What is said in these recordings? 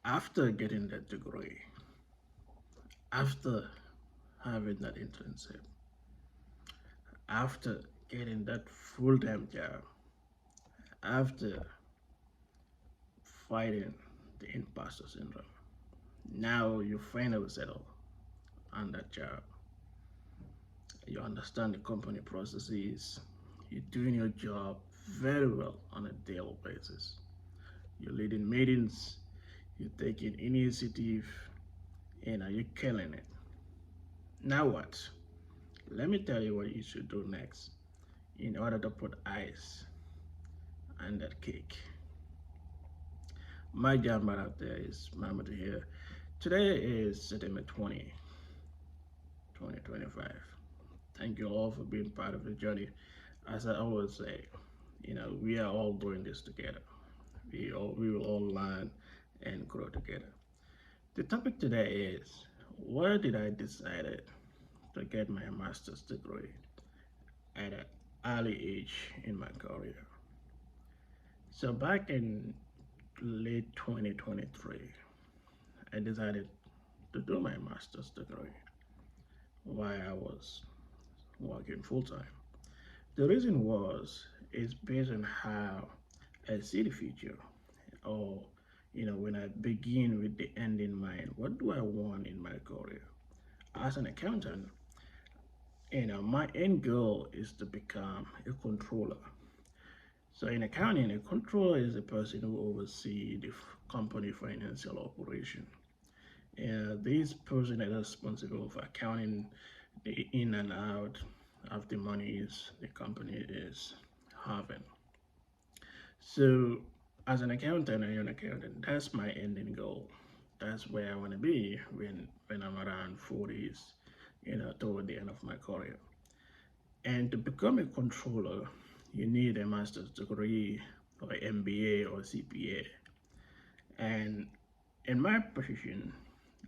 After getting that degree, after having that internship, after getting that full-time job, after fighting the imposter syndrome, now you finally settle on that job. You understand the company processes. You're doing your job very well on a daily basis. You're leading meetings. You're taking initiative. You're killing it. Now what? Let me tell you what you should do next in order to put ice on that cake. My Jambarr out there is Mama to here. Today is September 20, 2025. Thank you all for being part of the journey. As I always say, we are all doing this together. We will all learn and grow together. The topic today is, where did I decide to get my master's degree at an early age in my career? So back in late 2023, I decided to do my master's degree while I was working full time. The reason was is based on how I see the future, or when I begin with the end in mind. What do I want in my career? As an accountant, my end goal is to become a controller. So in accounting, a controller is a person who oversees the company financial operation. This person is responsible for accounting the in and out of the monies the company is having. So as an accountant, that's my ending goal. That's where I want to be when I'm around 40s, toward the end of my career. And to become a controller, you need a master's degree or MBA or CPA. And in my position,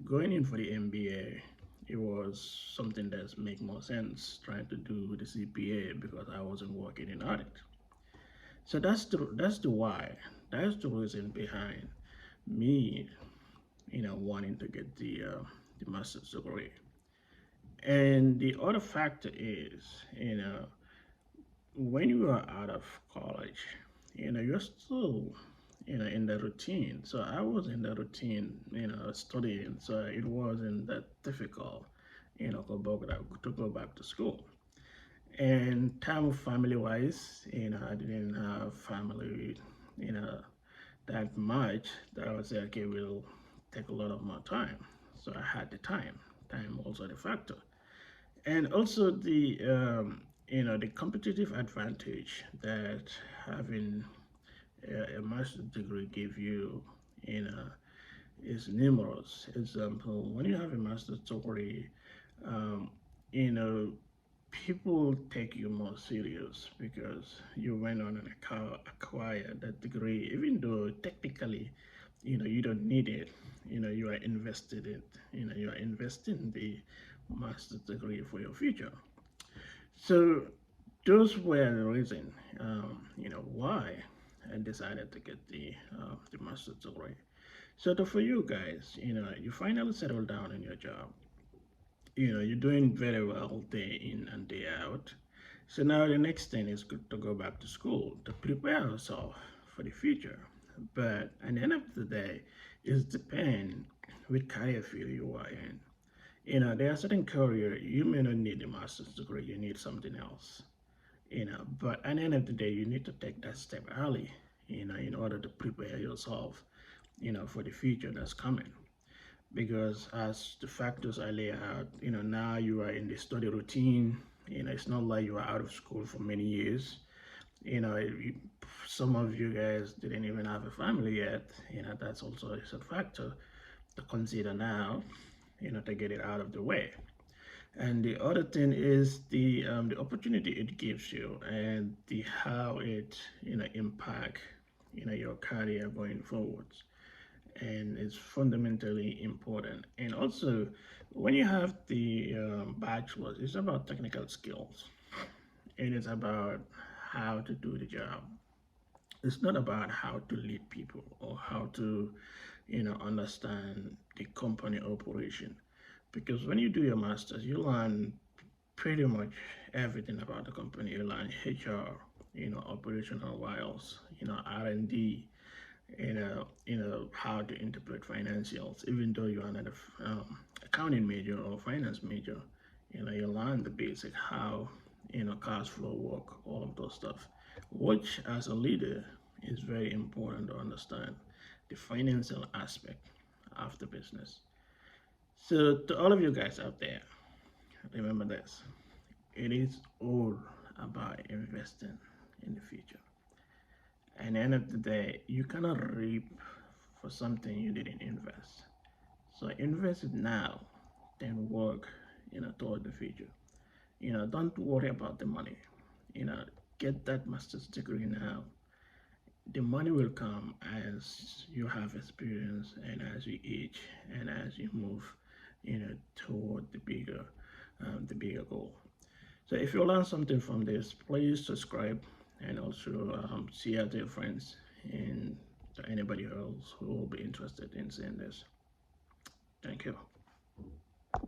going in for the MBA, it was something that make more sense trying to do the CPA because I wasn't working in audit. So that's the why. That's the reason behind me, wanting to get the master's degree. And the other factor is, when you are out of college, you're still, in the routine. So I was in the routine, studying. So it wasn't that difficult, to go back to school. And time family wise, I didn't have family, you know, that much that I would say, okay, we'll take a lot of more time. So I had the time. Time also the factor. And also the competitive advantage that having a master's degree give you, you know, is numerous. Example, when you have a master's degree, um, you know, people take you more serious because you went on and acquire that degree, even though technically, you don't need it. You are invested in, you are investing the master's degree for your future. So those were the reason, why I decided to get the master's degree. So for you guys, you finally settle down in your job. You're doing very well day in and day out. So now the next thing is to go back to school to prepare yourself for the future. But at the end of the day, it depends which career field you are in. There are certain career you may not need a master's degree, you need something else. But at the end of the day, you need to take that step early, in order to prepare yourself, for the future that's coming. Because as the factors I lay out, now you are in the study routine. It's not like you are out of school for many years. Some of you guys didn't even have a family yet. That's also is a factor to consider now, to get it out of the way. And the other thing is the opportunity it gives you and the how it impact your career going forwards, and it's fundamentally important. And also, when you have the bachelor's, it's about technical skills and it's about how to do the job. It's not about how to lead people or how to, understand the company operation. Because when you do your masters, you learn pretty much everything about the company. You learn HR, operational wiles, R&D, how to interpret financials. Even though you're not a accounting major or finance major, you learn the basic how cash flow work, all of those stuff, which as a leader is very important to understand the financial aspect of the business. So to all of you guys out there, remember this: it is all about investing in the future. At the end of the day, you cannot reap for something you didn't invest. So invest it now, then work, toward the future. Don't worry about the money. You know, get that master's degree now. The money will come as you have experience and as you age and as you move, toward the bigger goal. So if you learn something from this, please subscribe and also share to your friends and to anybody else who will be interested in seeing this. Thank you.